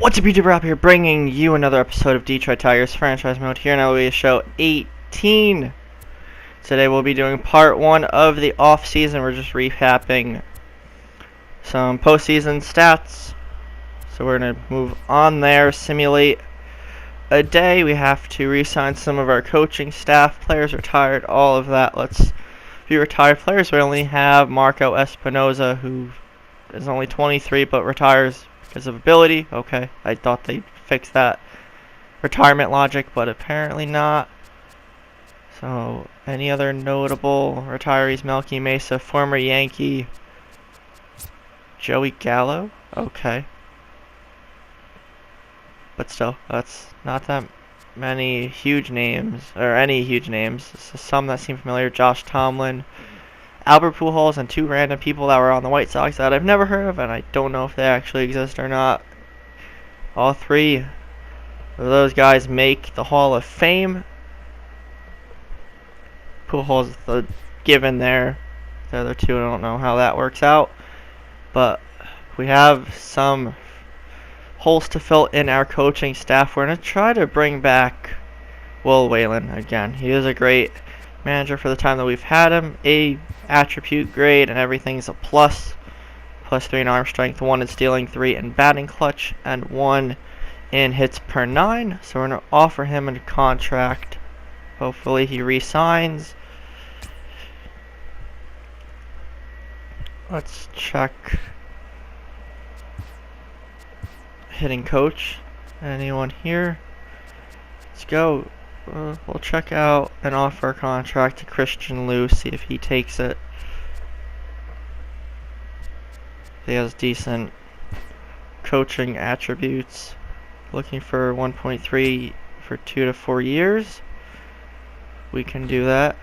What's up, YouTube? Rob here, bringing you another episode of Detroit Tigers Franchise Mode here in MLB Show 18. Today we'll be doing part 1 of the off-season. We're just recapping some postseason stats. So we're going to move on there, simulate a day. We have to re-sign some of our coaching staff. Players retired, all of that. Let's view retired players. We only have Marco Espinoza, who is only 23 but retires because of ability. Okay, I thought they'd fix that retirement logic, but apparently not. So, any other notable retirees? Melky Mesa, former Yankee. Joey Gallo? Okay. But still, that's not that many huge names, or any huge names. Some that seem familiar. Josh Tomlin, Albert Pujols, and 2 random people that were on the White Sox that I've never heard of, and I don't know if they actually exist or not. All 3 of those guys make the Hall of Fame. Pujols the given there. The other 2, I don't know how that works out. But we have some holes to fill in our coaching staff. We're going to try to bring back Will Whalen again. He is a great manager for the time that we've had him. A attribute grade and everything's a plus. +3 in arm strength, 1 in stealing, 3 in batting clutch, and 1 in hits per 9. So we're going to offer him a contract. Hopefully he re-signs. Let's check hitting coach. Anyone here? Let's go. We'll check out and offer a contract to Christian Liu, see if he takes it. He has decent coaching attributes. Looking for 1.3 for 2 to 4 years. We can do that.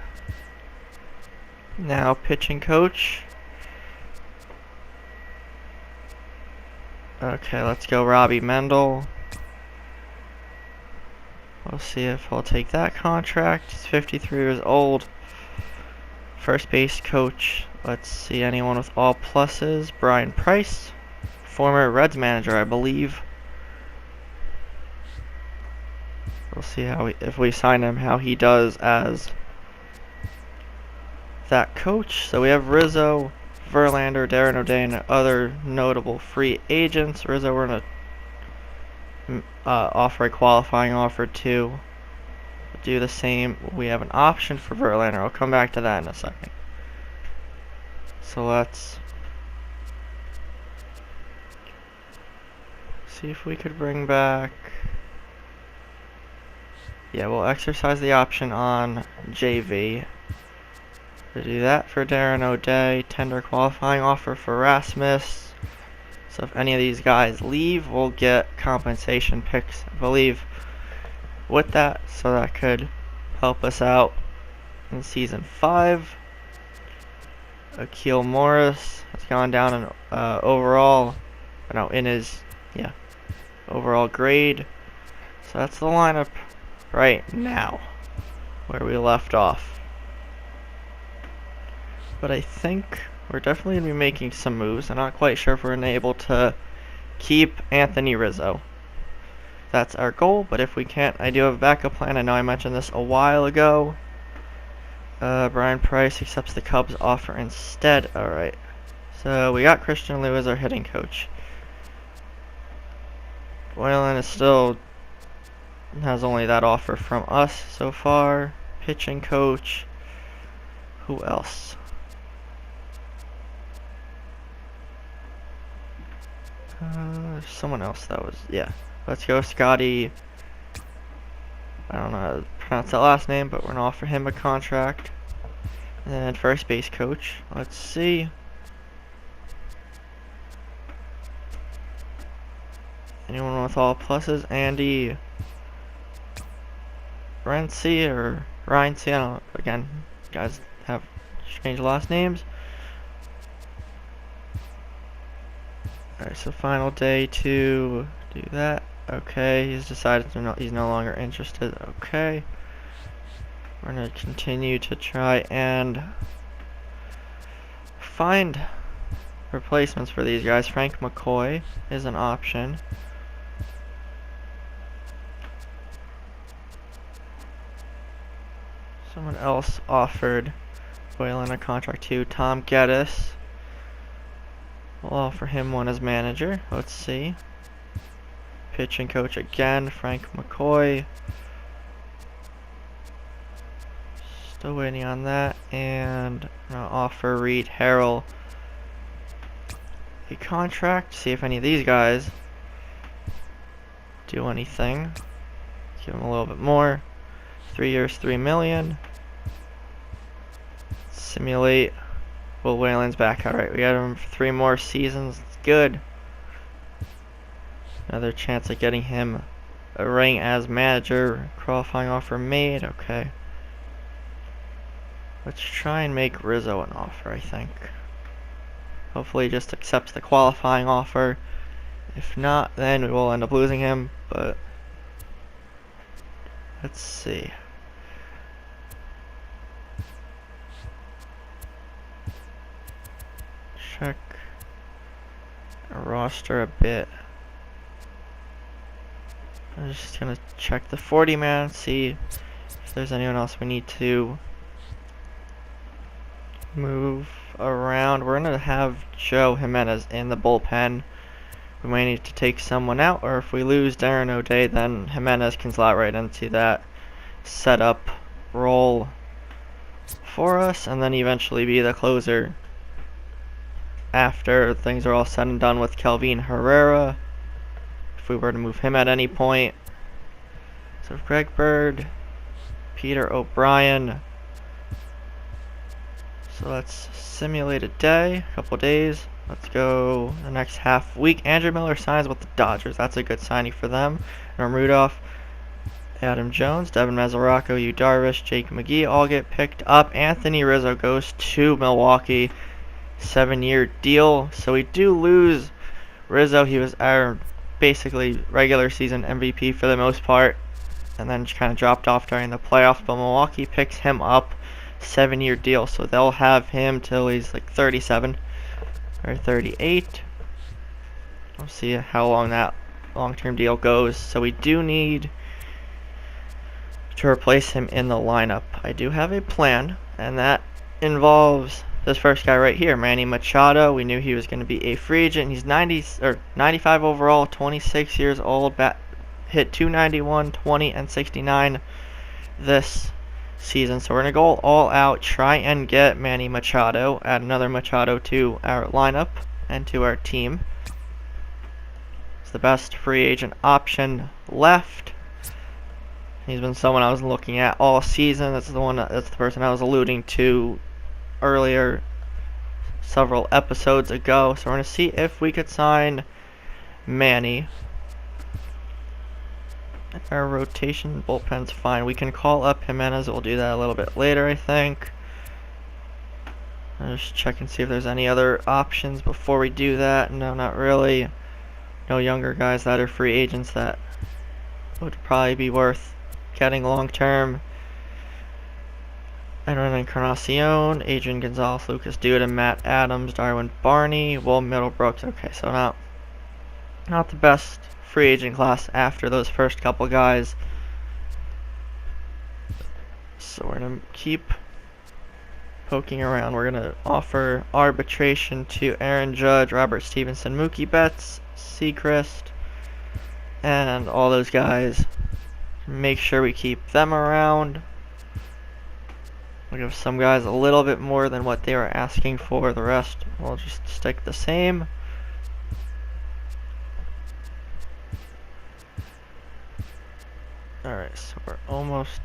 Now pitching coach. Okay, let's go Robbie Mendel. We'll see if he'll take that contract. He's 53 years old. First base coach. Let's see anyone with all pluses. Brian Price, former Reds manager, I believe. We'll see how if we sign him, how he does as that coach. So we have Rizzo, Verlander, Darren O'Day, and other notable free agents. Rizzo, we're gonna offer a qualifying offer to do the same. We have an option for Verlander. I'll come back to that in a second. So let's see if we could bring back. Yeah, we'll exercise the option on JV. To do that for Darren O'Day, tender qualifying offer for Rasmus. So if any of these guys leave, we'll get compensation picks, I believe, with that. So that could help us out in Season 5. Akil Morris has gone down in overall, in his, overall grade. So that's the lineup right now, where we left off. But I think we're definitely going to be making some moves. I'm not quite sure if we're able to keep Anthony Rizzo. That's our goal, but if we can't, I do have a backup plan. I know I mentioned this a while ago. Brian Price accepts the Cubs offer instead. Alright. So we got Christian Liu as our hitting coach. Whalen is still has only that offer from us so far. Pitching coach. Who else? Someone else that was, Let's go Scotty. I don't know how to pronounce that last name, but we're going to offer him a contract. And first base coach. Let's see. Anyone with all pluses? Andy Renzi or Ryan C. I don't know. Again, guys have strange last names. Alright, so final day to do that. Okay, he's decided he's no longer interested. Okay. We're going to continue to try and find replacements for these guys. Frank McCoy is an option. Someone else offered Whalen a contract too. Tom Geddes. We'll offer him one as manager. Let's see. Pitching coach again, Frank McCoy. Still waiting on that. And I'll offer Reed Harrell a contract. See if any of these guys do anything. Give him a little bit more. 3 years, $3 million. Simulate. Will Whalen's back. Alright, we got him for 3 more seasons. It's good. Another chance at getting him a ring as manager. Qualifying offer made. Okay. Let's try and make Rizzo an offer, I think. Hopefully he just accepts the qualifying offer. If not, then we will end up losing him, but let's see. Check our roster a bit. I'm just gonna check the 40-man, see if there's anyone else we need to move around. We're gonna have Joe Jimenez in the bullpen. We might need to take someone out, or if we lose Darren O'Day, then Jimenez can slot right into that setup role for us, and then eventually be the closer after things are all said and done with Kelvin Herrera, if we were to move him at any point. So Greg Bird, Peter O'Brien. So let's simulate a day, a couple days. Let's go the next half week. Andrew Miller signs with the Dodgers. That's a good signing for them. Norm Rudolph, Adam Jones, Devin Mesoraco, Yu Darvish, Jake McGee all get picked up. Anthony Rizzo goes to Milwaukee. 7-year deal. So we do lose Rizzo. He was our basically regular season MVP for the most part, and then just kind of dropped off during the playoffs. But Milwaukee picks him up. 7-year deal. So they'll have him till he's like 37. Or 38. We'll see how long that long-term deal goes. So we do need to replace him in the lineup. I do have a plan, and that involves this first guy right here, Manny Machado. We knew he was going to be a free agent. He's 95 overall, 26 years old. Hit 291, 20, and 69 this season. So we're going to go all out, try and get Manny Machado, add another Machado to our lineup and to our team. It's the best free agent option left. He's been someone I was looking at all season. That's the person I was alluding to earlier, several episodes ago. So we're going to see if we could sign Manny. Our rotation bullpen's fine. We can call up Jimenez. We'll do that a little bit later, I think. I'll just check and see if there's any other options before we do that. No, not really. No younger guys that are free agents that would probably be worth getting long term. Edwin Encarnacion, Adrian Gonzalez, Lucas Duda, Matt Adams, Darwin Barney, Will Middlebrooks. Okay, so not the best free agent class after those first couple guys. So we're going to keep poking around. We're going to offer arbitration to Aaron Judge, Robert Stevenson, Mookie Betts, Seacrest, and all those guys. Make sure we keep them around. We'll give some guys a little bit more than what they were asking for. The rest we'll just stick the same. Alright, so we're almost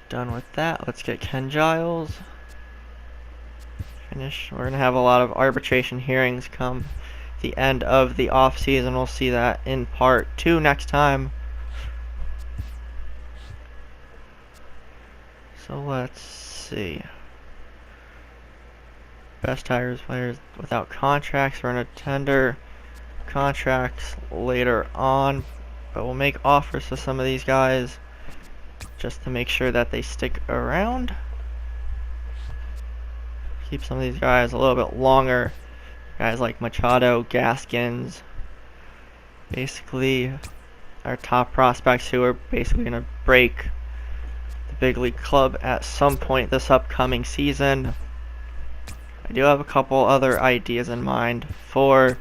done with that. Let's get Ken Giles finished. We're going to have a lot of arbitration hearings come the end of the offseason. We'll see that in part 2 next time. So let's see. Best hires players without contracts. We're going to tender contracts later on. But we'll make offers to some of these guys just to make sure that they stick around. Keep some of these guys a little bit longer. Guys like Machado, Gaskins. Basically our top prospects who are basically going to break the big league club at some point this upcoming season. I do have a couple other ideas in mind for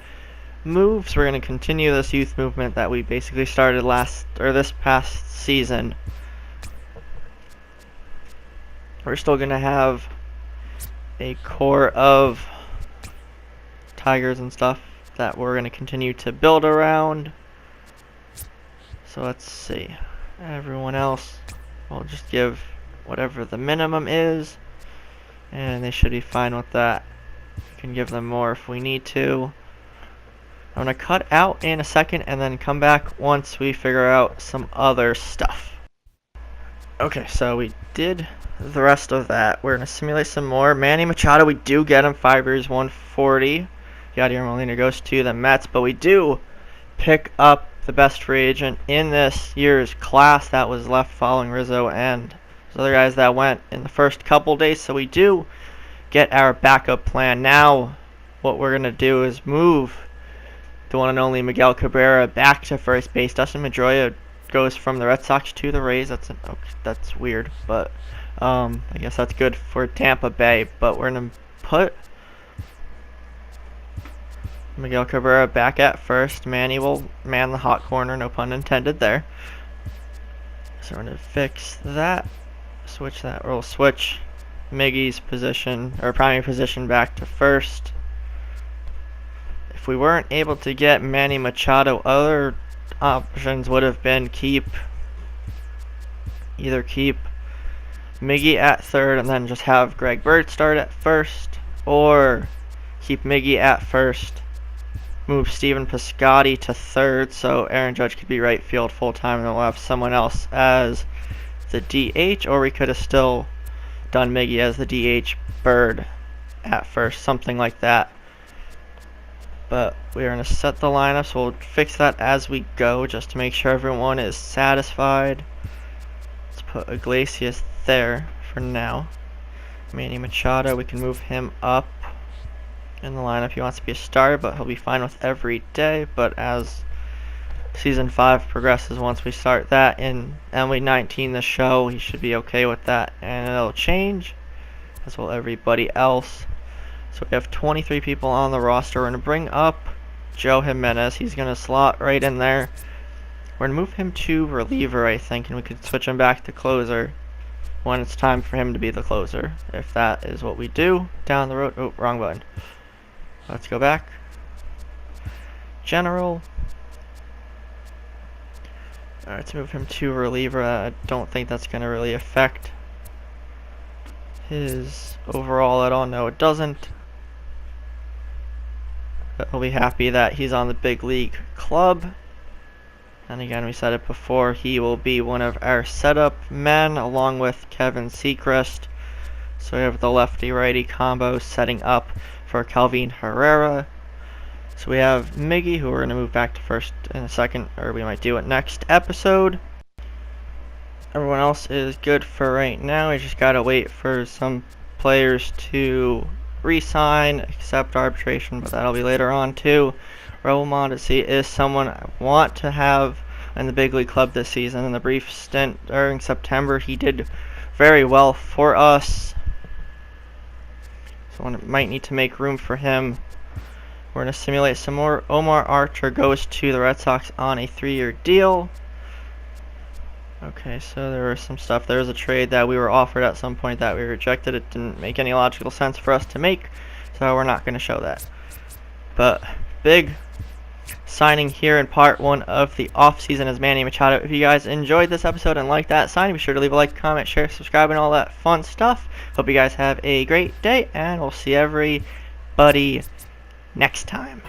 moves. We're going to continue this youth movement that we basically started this past season. We're still going to have a core of Tigers and stuff that we're going to continue to build around. So let's see. Everyone else, we'll just give whatever the minimum is, and they should be fine with that. We can give them more if we need to. I'm going to cut out in a second and then come back once we figure out some other stuff. Okay, so we did the rest of that. We're going to simulate some more. Manny Machado, we do get him 5 years, 140. Yadier Molina goes to the Mets, but we do pick up the best free agent in this year's class that was left following Rizzo and those other guys that went in the first couple days. So we do get our backup plan. Now what we're going to do is move the one and only Miguel Cabrera back to first base. Dustin Pedroia goes from the Red Sox to the Rays. That's weird, but I guess that's good for Tampa Bay. But we're going to put Miguel Cabrera back at first. Manny will man the hot corner, no pun intended there. So we're going to fix that. Switch that. We'll switch Miggy's position, or primary position, back to first. If we weren't able to get Manny Machado, other options would have been either keep Miggy at third and then just have Greg Bird start at first, or keep Miggy at first, move Steven Piscotty to third so Aaron Judge could be right field full time, and then we'll have someone else as the DH, or we could have still done Miggy as the DH, Bird at first, something like that. But we're going to set the lineup, so we'll fix that as we go just to make sure everyone is satisfied. Let's put Iglesias there for now. Manny Machado, we can move him up in the lineup. He wants to be a starter, but he'll be fine with every day. But as Season 5 progresses, once we start that in MLB 19, the show, he should be okay with that. And it'll change, as will everybody else. So we have 23 people on the roster. We're going to bring up Joe Jimenez. He's going to slot right in there. We're going to move him to reliever, I think, and we could switch him back to closer when it's time for him to be the closer, if that is what we do down the road. Oh, wrong button. Let's go back. General. Alright, let's move him to reliever. I don't think that's going to really affect his overall at all. No, it doesn't. But he'll be happy that he's on the big league club. And again, we said it before, he will be one of our setup men along with Kevin Seacrest. So we have the lefty-righty combo setting up for Calvin Herrera. So we have Miggy, who we're going to move back to first in a second, or we might do it next episode. Everyone else is good for right now. We just got to wait for some players to re-sign, accept arbitration, but that'll be later on too. Raul Mondesi is someone I want to have in the big league club this season. In the brief stint during September, he did very well for us. So I might need to make room for him. We're going to simulate some more. Omar Archer goes to the Red Sox on a 3-year deal. Okay, so there was some stuff. There was a trade that we were offered at some point that we rejected. It didn't make any logical sense for us to make, so we're not going to show that. But big signing here in part 1 of the offseason is Manny Machado. If you guys enjoyed this episode and liked that signing, be sure to leave a like, comment, share, subscribe, and all that fun stuff. Hope you guys have a great day, and we'll see everybody next time.